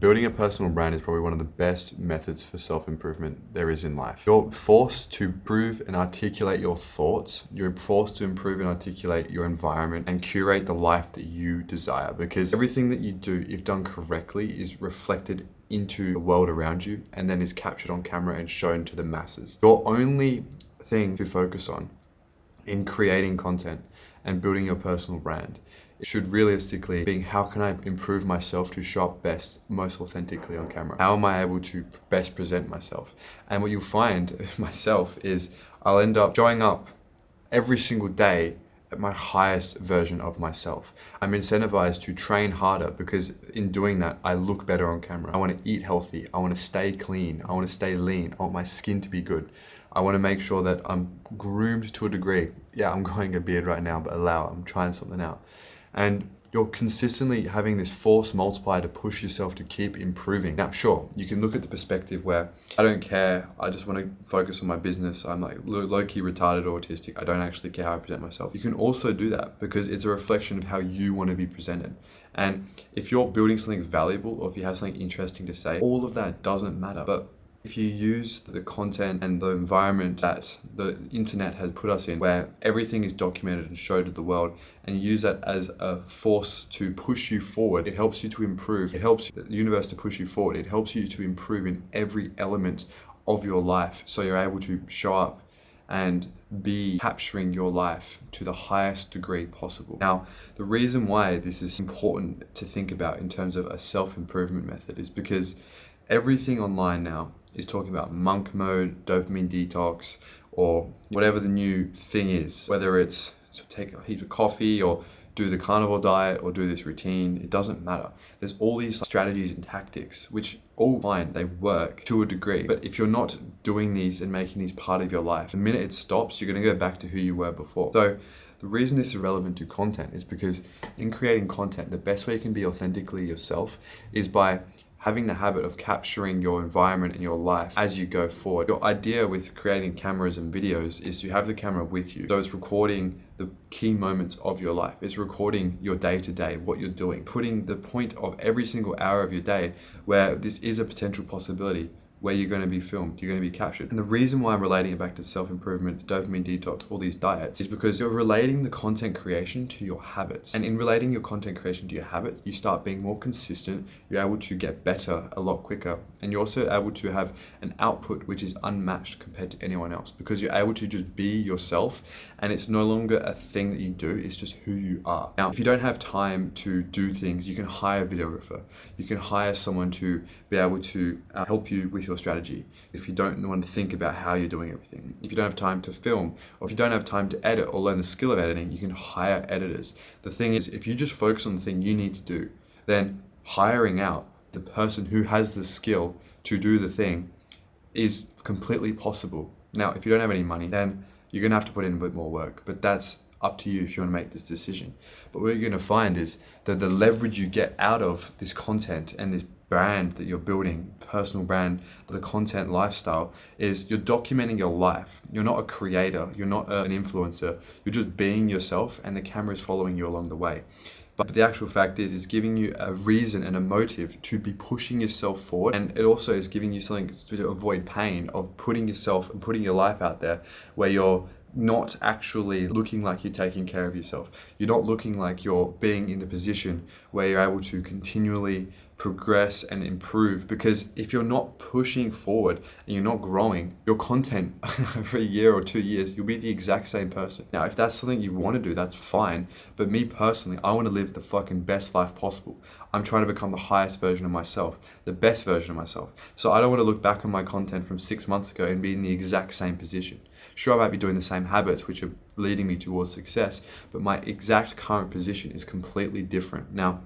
Building a personal brand is probably one of the best methods for self-improvement there is in life. You're forced to prove and articulate your thoughts. You're forced to improve and articulate your environment and curate the life that you desire, because everything that you do, if done correctly, is reflected into the world around you and then is captured on camera and shown to the masses. Your only thing to focus on in creating content and building your personal brand, it should realistically be, how can I improve myself to show up best, most authentically on camera? How am I able to best present myself? And what you'll find myself is I'll end up showing up every single day at my highest version of myself. I'm incentivized to train harder because in doing that, I look better on camera. I want to eat healthy. I want to stay clean. I want to stay lean. I want my skin to be good. I want to make sure that I'm groomed to a degree. Yeah, I'm growing a beard right now, but I'm trying something out. And you're consistently having this force multiplier to push yourself to keep improving. Now, sure, you can look at the perspective where I don't care, I just want to focus on my business, I'm like low-key retarded or autistic, I don't actually care how I present myself. You can also do that because it's a reflection of how you want to be presented. And if you're building something valuable or if you have something interesting to say, all of that doesn't matter. But if you use the content and the environment that the internet has put us in, where everything is documented and showed to the world, and you use that as a force to push you forward, it helps you to improve. It helps the universe to push you forward. It helps you to improve in every element of your life. So you're able to show up and be capturing your life to the highest degree possible. Now, the reason why this is important to think about in terms of a self-improvement method is because everything online now is talking about monk mode, dopamine detox, or whatever the new thing is, whether it's take a heap of coffee or do the carnivore diet or do this routine, it doesn't matter. There's all these strategies and tactics, which all fine, they work to a degree. But if you're not doing these and making these part of your life, the minute it stops, you're gonna go back to who you were before. So the reason this is relevant to content is because in creating content, the best way you can be authentically yourself is by having the habit of capturing your environment and your life as you go forward. Your idea with creating cameras and videos is to have the camera with you. So it's recording the key moments of your life. It's recording your day-to-day, what you're doing, putting the point of every single hour of your day where this is a potential possibility, where you're going to be filmed, you're going to be captured. And the reason why I'm relating it back to self-improvement, dopamine detox, all these diets, is because you're relating the content creation to your habits. And in relating your content creation to your habits, you start being more consistent, you're able to get better a lot quicker, and you're also able to have an output which is unmatched compared to anyone else, because you're able to just be yourself, and it's no longer a thing that you do, it's just who you are. Now, if you don't have time to do things, you can hire a videographer, you can hire someone to be able to help you with your strategy. If you don't want to think about how you're doing everything, if you don't have time to film, or if you don't have time to edit or learn the skill of editing, you can hire editors. The thing is, if you just focus on the thing you need to do, then hiring out the person who has the skill to do the thing is completely possible. Now, if you don't have any money, then you're gonna have to put in a bit more work, but that's up to you if you want to make this decision. But what you're going to find is that the leverage you get out of this content and this brand that you're building, personal brand, the content lifestyle, is you're documenting your life. You're not a creator, you're not an influencer, you're just being yourself, and the camera is following you along the way. But the actual fact is, it's giving you a reason and a motive to be pushing yourself forward. And it also is giving you something to avoid pain of putting yourself and putting your life out there where you're not actually looking like you're taking care of yourself. You're not looking like you're being in the position where you're able to continually progress and improve, because if you're not pushing forward and you're not growing your content for a year or 2 years, you'll be the exact same person. Now, if that's something you want to do, that's fine. But me personally, I want to live the fucking best life possible. I'm trying to become the highest version of myself, the best version of myself. So I don't want to look back on my content from 6 months ago and be in the exact same position. Sure, I might be doing the same habits which are leading me towards success, but my exact current position is completely different. Now,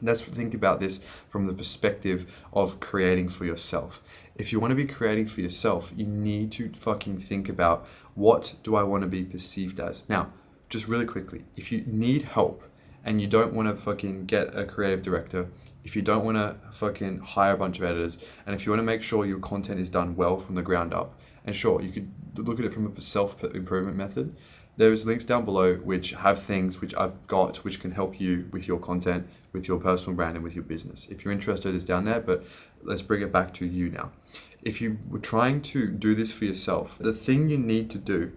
let's think about this from the perspective of creating for yourself. If you want to be creating for yourself, you need to fucking think about, what do I want to be perceived as? Now, just really quickly, if you need help and you don't want to fucking get a creative director, if you don't want to fucking hire a bunch of editors, and if you want to make sure your content is done well from the ground up, and sure, you could look at it from a self-improvement method, There's links down below which have things which I've got which can help you with your content, with your personal brand, and with your business. If you're interested, it's down there, but let's bring it back to you now. If you were trying to do this for yourself, the thing you need to do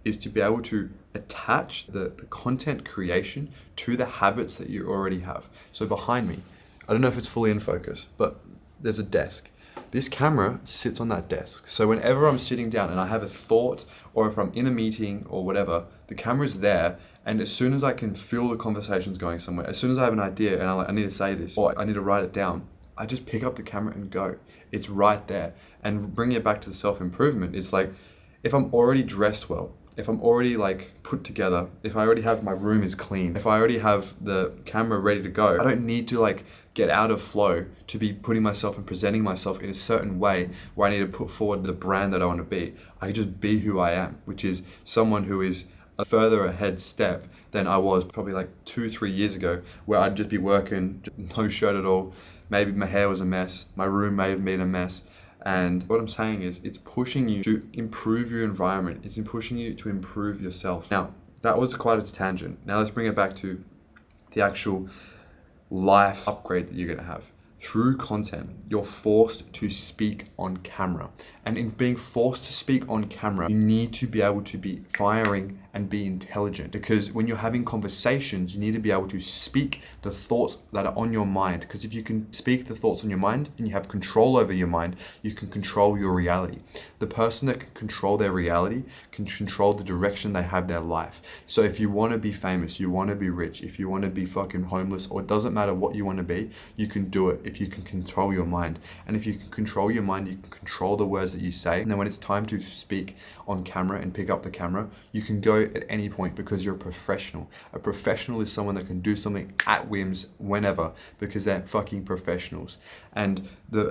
is to be able to attach the content creation to the habits that you already have. So behind me, I don't know if it's fully in focus, but there's a desk. This camera sits on that desk. So whenever I'm sitting down and I have a thought, or if I'm in a meeting or whatever, the camera's there. And as soon as I can feel the conversation's going somewhere, as soon as I have an idea and I need to say this, or I need to write it down, I just pick up the camera and go. It's right there. And bringing it back to the self-improvement, it's like, if I'm already dressed well, if I'm already like put together, if I already have my room is clean, if I already have the camera ready to go, I don't need to like get out of flow to be putting myself and presenting myself in a certain way where I need to put forward the brand that I want to be. I can just be who I am, which is someone who is a further ahead step than I was probably like 2-3 years ago, where I'd just be working, no shirt at all. Maybe my hair was a mess. My room may have been a mess. And what I'm saying is it's pushing you to improve your environment. It's pushing you to improve yourself. Now, that was quite a tangent. Now let's bring it back to the actual life upgrade that you're going to have. Through content, you're forced to speak on camera. And in being forced to speak on camera, you need to be able to be firing and be intelligent. Because when you're having conversations, you need to be able to speak the thoughts that are on your mind. Because if you can speak the thoughts on your mind and you have control over your mind, you can control your reality. The person that can control their reality can control the direction they have their life. So if you want to be famous, you want to be rich, if you want to be fucking homeless, or it doesn't matter what you want to be, you can do it if you can control your mind. And if you can control your mind, you can control the words that you say. And then when it's time to speak on camera and pick up the camera, you can go at any point because you're a professional. A professional is someone that can do something at whims whenever because they're fucking professionals. And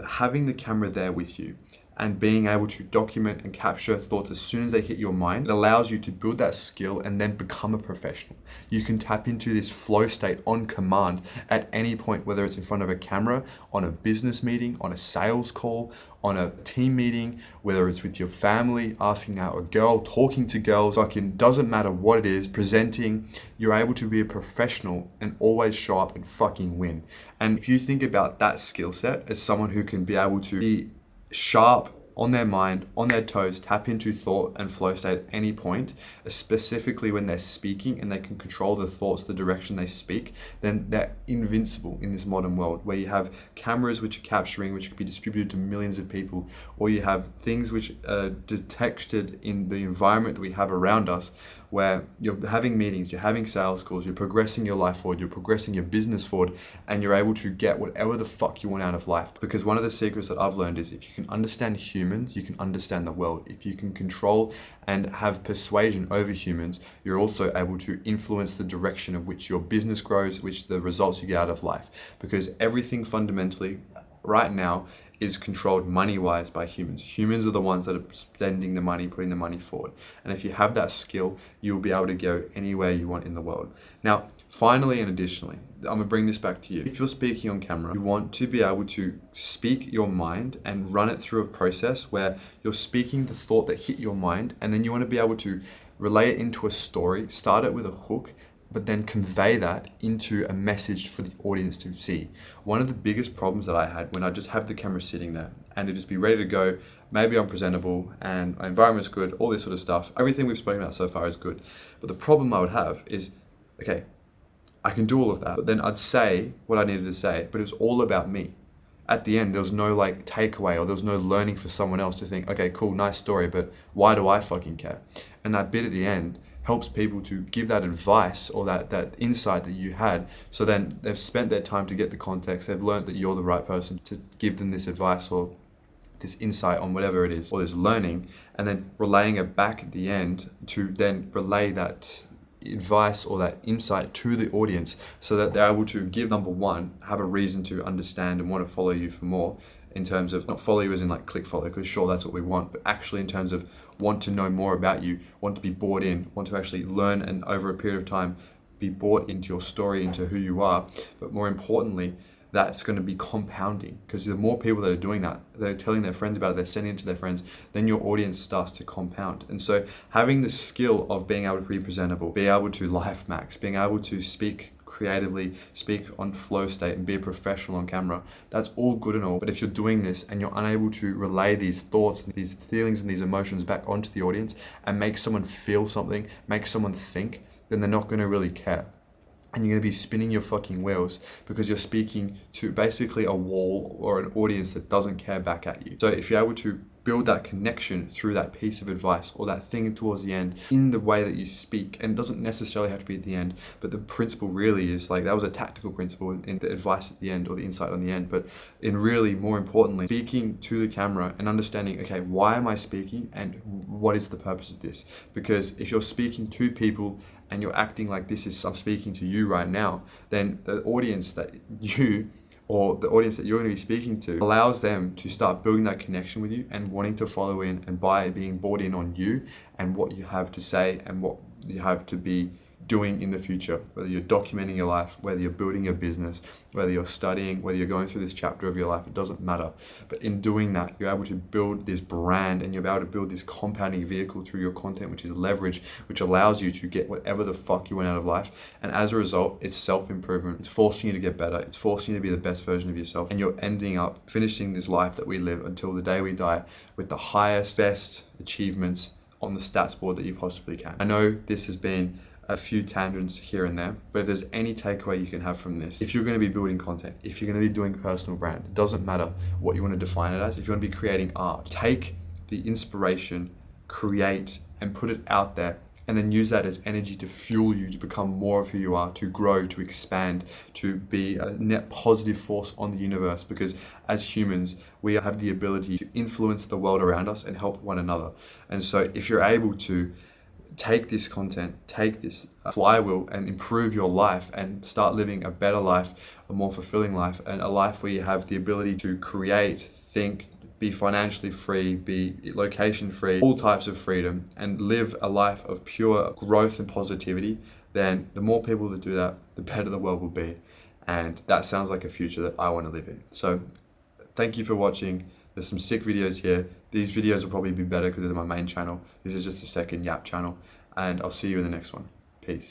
having the camera there with you and being able to document and capture thoughts as soon as they hit your mind, it allows you to build that skill and then become a professional. You can tap into this flow state on command at any point, whether it's in front of a camera, on a business meeting, on a sales call, on a team meeting, whether it's with your family, asking out a girl, talking to girls, fucking doesn't matter what it is, presenting, you're able to be a professional and always show up and fucking win. And if you think about that skill set as someone who can be able to be sharp on their mind, on their toes, tap into thought and flow state at any point, specifically when they're speaking and they can control the thoughts, the direction they speak, then they're invincible in this modern world where you have cameras which are capturing, which could be distributed to millions of people, or you have things which are detected in the environment that we have around us, where you're having meetings, you're having sales calls, you're progressing your life forward, you're progressing your business forward, and you're able to get whatever the fuck you want out of life. Because one of the secrets that I've learned is if you can understand humans, you can understand the world. If you can control and have persuasion over humans, you're also able to influence the direction of which your business grows, which the results you get out of life. Because everything fundamentally right now is controlled money-wise by humans. Humans are the ones that are spending the money, putting the money forward. And if you have that skill, you'll be able to go anywhere you want in the world. Now, finally and additionally, I'm gonna bring this back to you. If you're speaking on camera, you want to be able to speak your mind and run it through a process where you're speaking the thought that hit your mind, and then you want to be able to relay it into a story, start it with a hook, but then convey that into a message for the audience to see. One of the biggest problems that I had when I just have the camera sitting there and it just be ready to go, maybe I'm presentable and my environment's good, all this sort of stuff. Everything we've spoken about so far is good. But the problem I would have is, okay, I can do all of that, but then I'd say what I needed to say, but it was all about me. At the end, there was no like takeaway or there was no learning for someone else to think, okay, cool, nice story, but why do I fucking care? And that bit at the end helps people to give that advice or that insight that you had. So then they've spent their time to get the context. They've learned that you're the right person to give them this advice or this insight on whatever it is, or this learning, and then relaying it back at the end to then relay that advice or that insight to the audience so that they're able to give, number one, have a reason to understand and want to follow you for more, in terms of not follow you as in like click follow, because sure, that's what we want, but actually in terms of want to know more about you, want to be bought in, want to actually learn and over a period of time be bought into your story, into who you are, but more importantly, that's going to be compounding, because the more people that are doing that, they're telling their friends about it, they're sending it to their friends, then your audience starts to compound. And so having the skill of being able to be presentable, be able to life max, being able to speak creatively, speak on flow state, and be a professional on camera, that's all good and all. But if you're doing this and you're unable to relay these thoughts and these feelings and these emotions back onto the audience and make someone feel something, make someone think, then they're not going to really care. And you're going to be spinning your fucking wheels because you're speaking to basically a wall or an audience that doesn't care back at you. So if you're able to build that connection through that piece of advice or that thing towards the end in the way that you speak, and it doesn't necessarily have to be at the end, but the principle really is like, that was a tactical principle in the advice at the end or the insight on the end, but in really more importantly, speaking to the camera and understanding, okay, why am I speaking and what is the purpose of this? Because if you're speaking to people and you're acting like this is, I'm speaking to you right now, then the audience that you or the audience that you're going to be speaking to allows them to start building that connection with you and wanting to follow in, and by being bought in on you and what you have to say and what you have to be doing in the future, whether you're documenting your life, whether you're building your business, whether you're studying, whether you're going through this chapter of your life, it doesn't matter. But in doing that, you're able to build this brand and you're able to build this compounding vehicle through your content, which is leverage, which allows you to get whatever the fuck you want out of life. And as a result, it's self-improvement. It's forcing you to get better. It's forcing you to be the best version of yourself. And you're ending up finishing this life that we live until the day we die with the highest, best achievements on the stats board that you possibly can. I know this has been a few tangents here and there, but if there's any takeaway you can have from this, if you're going to be building content, if you're going to be doing personal brand, it doesn't matter what you want to define it as. If you want to be creating art, take the inspiration, create, and put it out there, and then use that as energy to fuel you to become more of who you are, to grow, to expand, to be a net positive force on the universe. Because as humans, we have the ability to influence the world around us and help one another. And so if you're able to take this content, take this flywheel and improve your life and start living a better life, a more fulfilling life, and a life where you have the ability to create, think, be financially free, be location free, all types of freedom, and live a life of pure growth and positivity, then the more people that do that, the better the world will be. And that sounds like a future that I want to live in. So thank you for watching. There's some sick videos here. These videos will probably be better because they're my main channel. This is just a second Yap channel. And I'll see you in the next one. Peace.